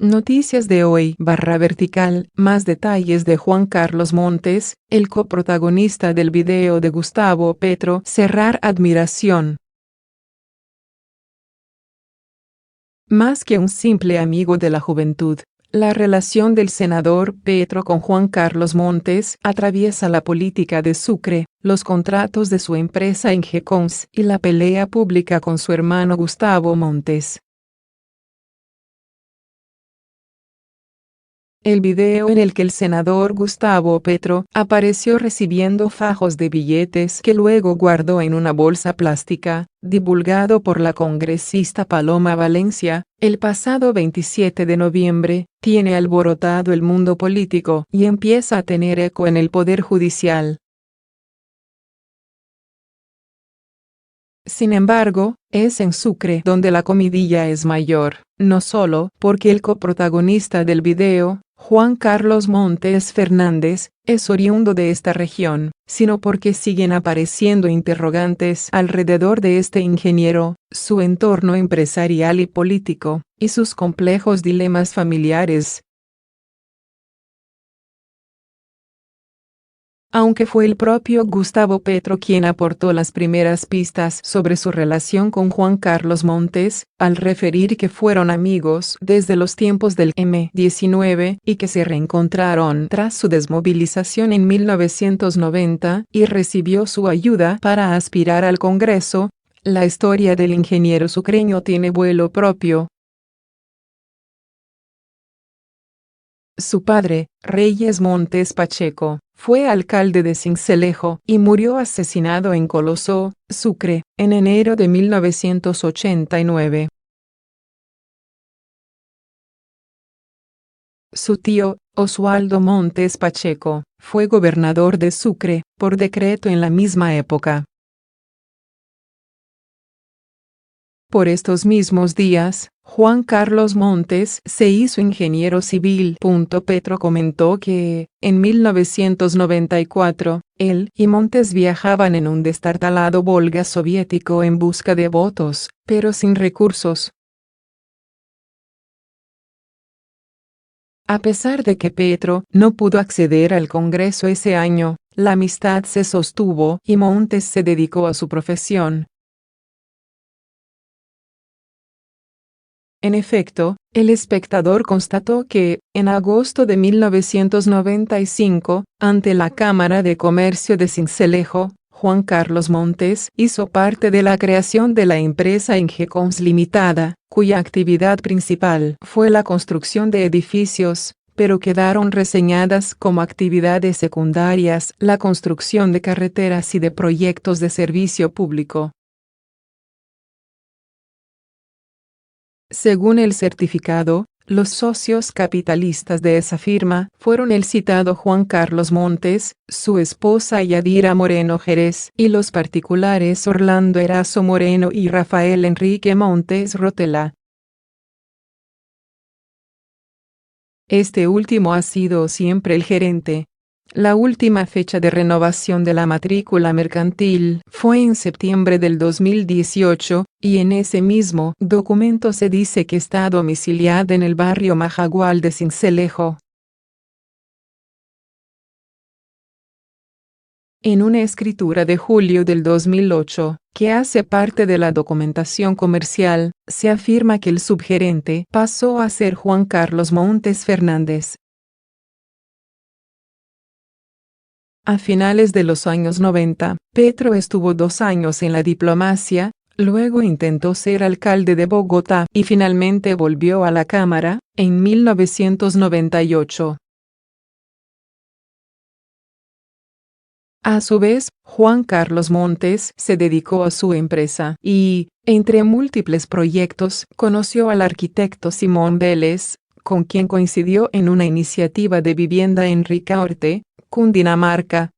Noticias de hoy /vertical, más detalles de Juan Carlos Montes, el coprotagonista del video de Gustavo Petro. Cerrar admiración. Más que un simple amigo de la juventud, la relación del senador Petro con Juan Carlos Montes atraviesa la política de Sucre, los contratos de su empresa en Ingecons y la pelea pública con su hermano Gustavo Montes. El video en el que el senador Gustavo Petro apareció recibiendo fajos de billetes que luego guardó en una bolsa plástica, divulgado por la congresista Paloma Valencia, el pasado 27 de noviembre, tiene alborotado el mundo político y empieza a tener eco en el Poder Judicial. Sin embargo, es en Sucre donde la comidilla es mayor, no solo porque el coprotagonista del video, Juan Carlos Montes Fernández, es oriundo de esta región, sino porque siguen apareciendo interrogantes alrededor de este ingeniero, su entorno empresarial y político, y sus complejos dilemas familiares. Aunque fue el propio Gustavo Petro quien aportó las primeras pistas sobre su relación con Juan Carlos Montes, al referir que fueron amigos desde los tiempos del M-19 y que se reencontraron tras su desmovilización en 1990 y recibió su ayuda para aspirar al Congreso, la historia del ingeniero sucreño tiene vuelo propio. Su padre, Reyes Montes Pacheco, fue alcalde de Sincelejo y murió asesinado en Colosó, Sucre, en enero de 1989. Su tío, Oswaldo Montes Pacheco, fue gobernador de Sucre, por decreto en la misma época. Por estos mismos días, Juan Carlos Montes se hizo ingeniero civil. Petro comentó que, en 1994, él y Montes viajaban en un destartalado Volga soviético en busca de votos, pero sin recursos. A pesar de que Petro no pudo acceder al Congreso ese año, la amistad se sostuvo y Montes se dedicó a su profesión. En efecto, El Espectador constató que, en agosto de 1995, ante la Cámara de Comercio de Sincelejo, Juan Carlos Montes hizo parte de la creación de la empresa Ingecons Limitada, cuya actividad principal fue la construcción de edificios, pero quedaron reseñadas como actividades secundarias la construcción de carreteras y de proyectos de servicio público. Según el certificado, los socios capitalistas de esa firma fueron el citado Juan Carlos Montes, su esposa Yadira Moreno Jerez y los particulares Orlando Erazo Moreno y Rafael Enrique Montes Rotela. Este último ha sido siempre el gerente. La última fecha de renovación de la matrícula mercantil fue en septiembre del 2018, y en ese mismo documento se dice que está domiciliada en el barrio Majagual de Sincelejo. En una escritura de julio del 2008, que hace parte de la documentación comercial, se afirma que el subgerente pasó a ser Juan Carlos Montes Fernández. A finales de los años 90, Petro estuvo 2 años en la diplomacia, luego intentó ser alcalde de Bogotá y finalmente volvió a la Cámara, en 1998. A su vez, Juan Carlos Montes se dedicó a su empresa y, entre múltiples proyectos, conoció al arquitecto Simón Vélez, con quien coincidió en una iniciativa de vivienda en Ricaurte, Cundinamarca.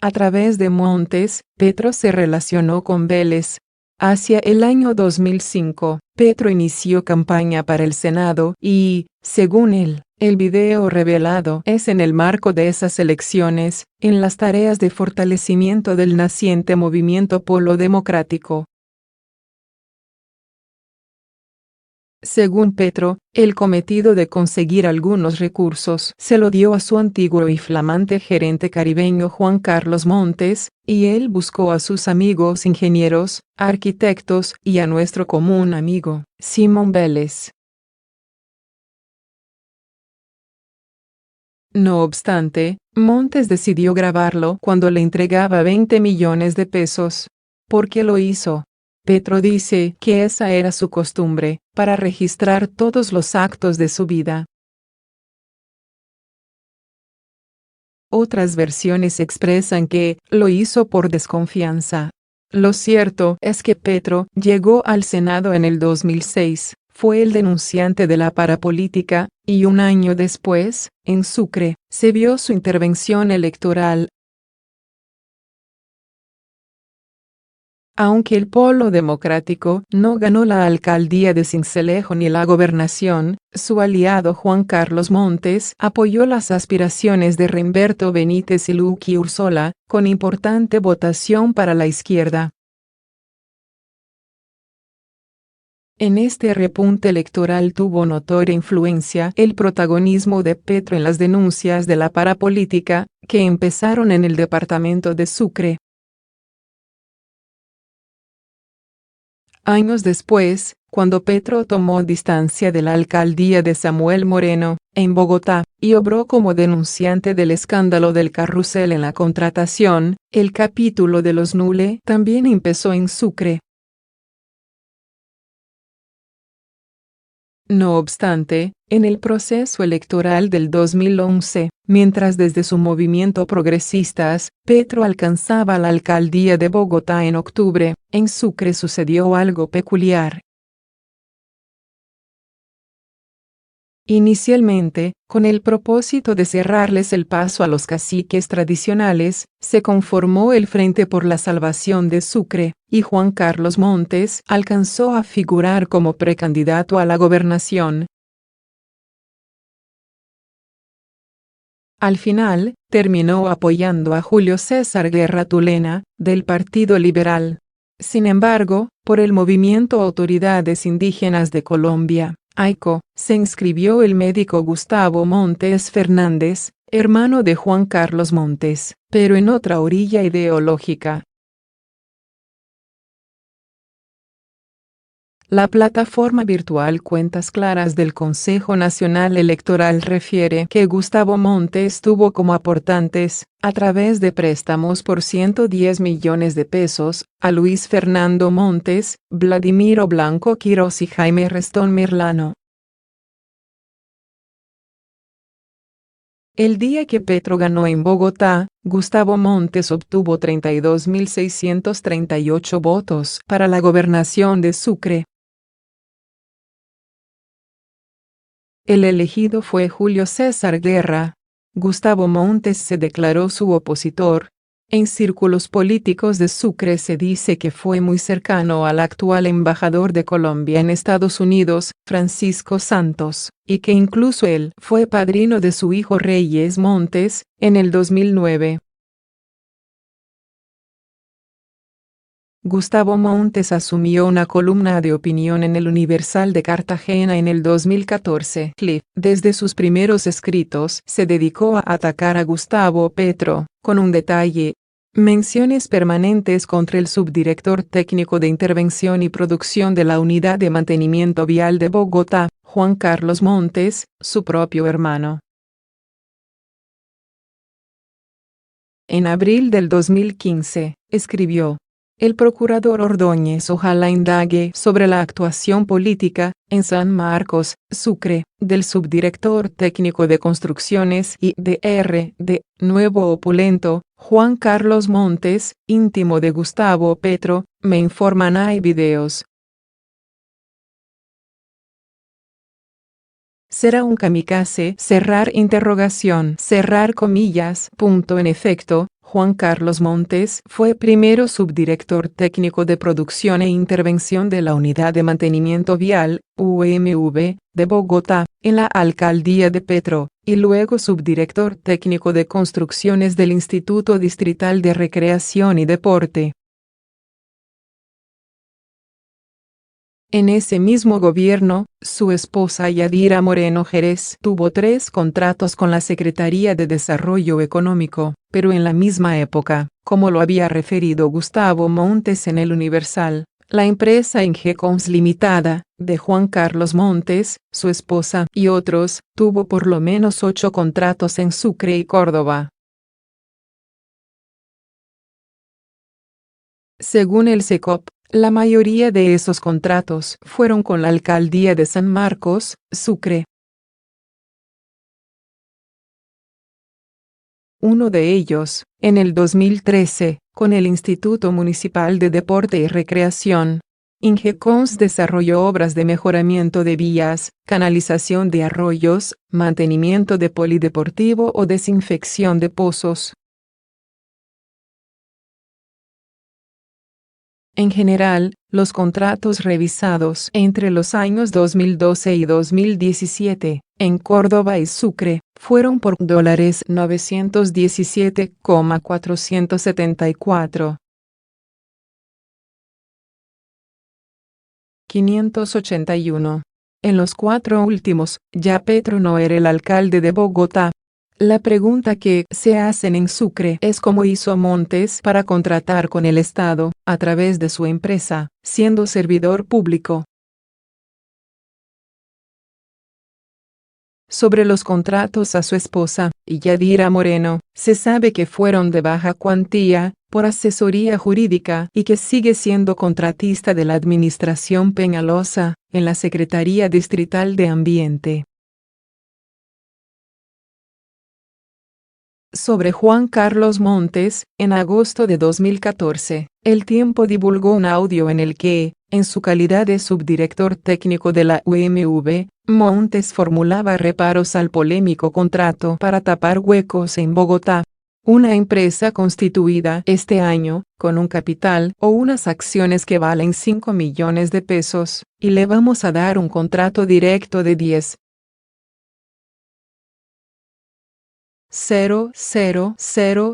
A través de Montes, Petro se relacionó con Vélez. Hacia el año 2005, Petro inició campaña para el Senado y, según él, el video revelado es en el marco de esas elecciones, en las tareas de fortalecimiento del naciente movimiento Polo Democrático. Según Petro, el cometido de conseguir algunos recursos se lo dio a su antiguo y flamante gerente caribeño Juan Carlos Montes, y él buscó a sus amigos ingenieros, arquitectos y a nuestro común amigo, Simón Vélez. No obstante, Montes decidió grabarlo cuando le entregaba 20 millones de pesos. ¿Por qué lo hizo? Petro dice que esa era su costumbre, para registrar todos los actos de su vida. Otras versiones expresan que lo hizo por desconfianza. Lo cierto es que Petro llegó al Senado en el 2006, fue el denunciante de la parapolítica, y un año después, en Sucre, se vio su intervención electoral. Aunque el Polo Democrático no ganó la alcaldía de Sincelejo ni la gobernación, su aliado Juan Carlos Montes apoyó las aspiraciones de Remberto Benítez y Lucky Ursola, con importante votación para la izquierda. En este repunte electoral tuvo notoria influencia el protagonismo de Petro en las denuncias de la parapolítica, que empezaron en el departamento de Sucre. Años después, cuando Petro tomó distancia de la alcaldía de Samuel Moreno, en Bogotá, y obró como denunciante del escándalo del carrusel en la contratación, el capítulo de los Nule también empezó en Sucre. No obstante, en el proceso electoral del 2011, mientras desde su movimiento Progresistas, Petro alcanzaba la alcaldía de Bogotá en octubre, en Sucre sucedió algo peculiar. Inicialmente, con el propósito de cerrarles el paso a los caciques tradicionales, se conformó el Frente por la Salvación de Sucre, y Juan Carlos Montes alcanzó a figurar como precandidato a la gobernación. Al final, terminó apoyando a Julio César Guerra Tulena, del Partido Liberal. Sin embargo, por el Movimiento Autoridades Indígenas de Colombia, AICO, se inscribió el médico Gustavo Montes Fernández, hermano de Juan Carlos Montes, pero en otra orilla ideológica. La plataforma virtual Cuentas Claras del Consejo Nacional Electoral refiere que Gustavo Montes tuvo como aportantes, a través de préstamos por 110 millones de pesos, a Luis Fernando Montes, Vladimiro Blanco Quirós y Jaime Restón Merlano. El día que Petro ganó en Bogotá, Gustavo Montes obtuvo 32.638 votos para la gobernación de Sucre. El elegido fue Julio César Guerra. Gustavo Montes se declaró su opositor. En círculos políticos de Sucre se dice que fue muy cercano al actual embajador de Colombia en Estados Unidos, Francisco Santos, y que incluso él fue padrino de su hijo Reyes Montes, en el 2009. Gustavo Montes asumió una columna de opinión en el Universal de Cartagena en el 2014. Desde sus primeros escritos se dedicó a atacar a Gustavo Petro, con un detalle: menciones permanentes contra el subdirector técnico de intervención y producción de la Unidad de Mantenimiento Vial de Bogotá, Juan Carlos Montes, su propio hermano. En abril del 2015, escribió: el procurador Ordóñez ojalá indague sobre la actuación política, en San Marcos, Sucre, del subdirector técnico de Construcciones y de Nuevo Opulento, Juan Carlos Montes, íntimo de Gustavo Petro. Me informan hay videos. ¿Será un kamikaze? Cerrar comillas. En efecto, Juan Carlos Montes fue primero subdirector técnico de producción e intervención de la Unidad de Mantenimiento Vial, UMV, de Bogotá, en la alcaldía de Petro, y luego subdirector técnico de construcciones del Instituto Distrital de Recreación y Deporte. En ese mismo gobierno, su esposa Yadira Moreno Jerez tuvo 3 contratos con la Secretaría de Desarrollo Económico, pero en la misma época, como lo había referido Gustavo Montes en El Universal, la empresa Ingecons Limitada, de Juan Carlos Montes, su esposa y otros, tuvo por lo menos 8 contratos en Sucre y Córdoba. Según el SECOP, la mayoría de esos contratos fueron con la alcaldía de San Marcos, Sucre. Uno de ellos, en el 2013, con el Instituto Municipal de Deporte y Recreación. Ingecons desarrolló obras de mejoramiento de vías, canalización de arroyos, mantenimiento de polideportivo o desinfección de pozos. En general, los contratos revisados entre los años 2012 y 2017, en Córdoba y Sucre, fueron por $917,474. 581. En los 4 últimos, ya Petro no era el alcalde de Bogotá. La pregunta que se hacen en Sucre es cómo hizo Montes para contratar con el Estado, a través de su empresa, siendo servidor público. Sobre los contratos a su esposa, Yadira Moreno, se sabe que fueron de baja cuantía, por asesoría jurídica y que sigue siendo contratista de la Administración Peñalosa, en la Secretaría Distrital de Ambiente. Sobre Juan Carlos Montes, en agosto de 2014, El Tiempo divulgó un audio en el que, en su calidad de subdirector técnico de la UMV, Montes formulaba reparos al polémico contrato para tapar huecos en Bogotá. Una empresa constituida este año, con un capital o unas acciones que valen 5 millones de pesos, y le vamos a dar un contrato directo de 10,000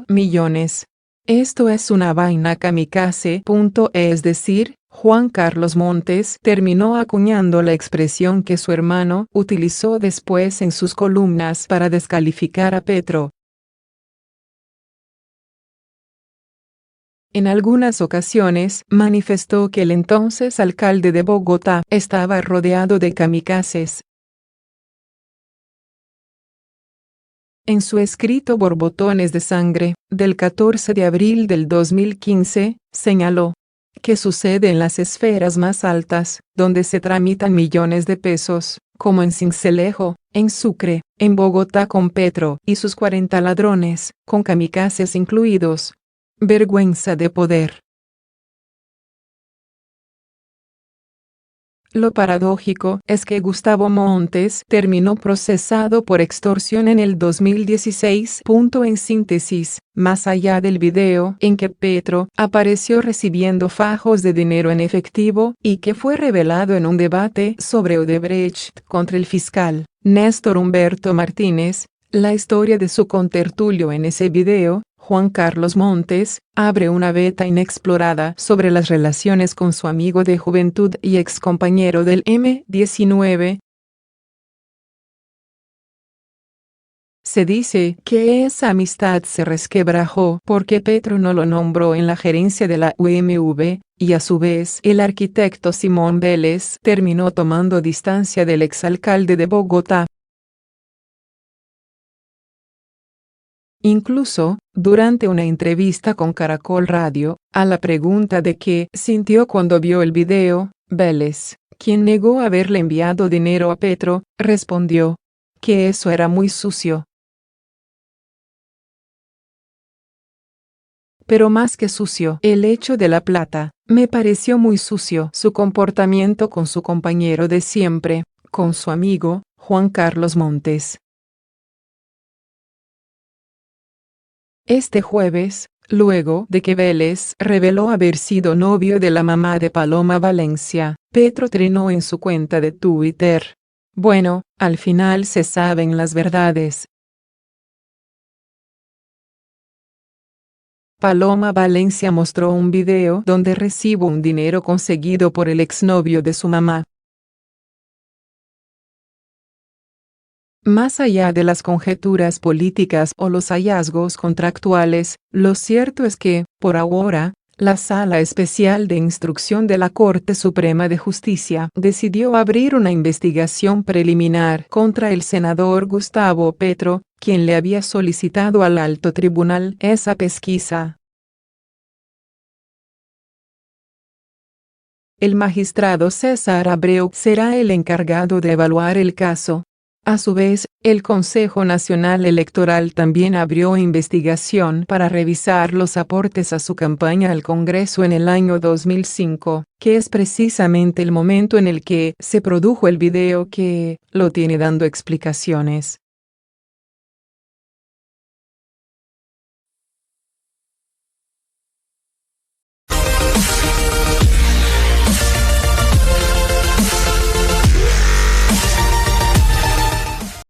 millones. Esto es una vaina kamikaze. Es decir, Juan Carlos Montes terminó acuñando la expresión que su hermano utilizó después en sus columnas para descalificar a Petro. En algunas ocasiones manifestó que el entonces alcalde de Bogotá estaba rodeado de kamikazes. En su escrito Borbotones de Sangre, del 14 de abril del 2015, señaló: ¿qué sucede en las esferas más altas, donde se tramitan millones de pesos, como en Sincelejo, en Sucre, en Bogotá con Petro y sus 40 ladrones, con kamikazes incluidos? Vergüenza de poder. Lo paradójico es que Gustavo Montes terminó procesado por extorsión en el 2016. En síntesis, más allá del video en que Petro apareció recibiendo fajos de dinero en efectivo y que fue revelado en un debate sobre Odebrecht contra el fiscal Néstor Humberto Martínez, la historia de su contertulio en ese video, Juan Carlos Montes, abre una veta inexplorada sobre las relaciones con su amigo de juventud y excompañero del M-19. Se dice que esa amistad se resquebrajó porque Petro no lo nombró en la gerencia de la UMV, y a su vez el arquitecto Simón Vélez terminó tomando distancia del exalcalde de Bogotá. Incluso, durante una entrevista con Caracol Radio, a la pregunta de qué sintió cuando vio el video, Vélez, quien negó haberle enviado dinero a Petro, respondió que eso era muy sucio. Pero más que sucio el hecho de la plata, me pareció muy sucio su comportamiento con su compañero de siempre, con su amigo, Juan Carlos Montes. Este jueves, luego de que Vélez reveló haber sido novio de la mamá de Paloma Valencia, Petro trinó en su cuenta de Twitter: bueno, al final se saben las verdades. Paloma Valencia mostró un video donde recibe un dinero conseguido por el exnovio de su mamá. Más allá de las conjeturas políticas o los hallazgos contractuales, lo cierto es que, por ahora, la Sala Especial de Instrucción de la Corte Suprema de Justicia decidió abrir una investigación preliminar contra el senador Gustavo Petro, quien le había solicitado al alto tribunal esa pesquisa. El magistrado César Abreu será el encargado de evaluar el caso. A su vez, el Consejo Nacional Electoral también abrió investigación para revisar los aportes a su campaña al Congreso en el año 2005, que es precisamente el momento en el que se produjo el video que lo tiene dando explicaciones.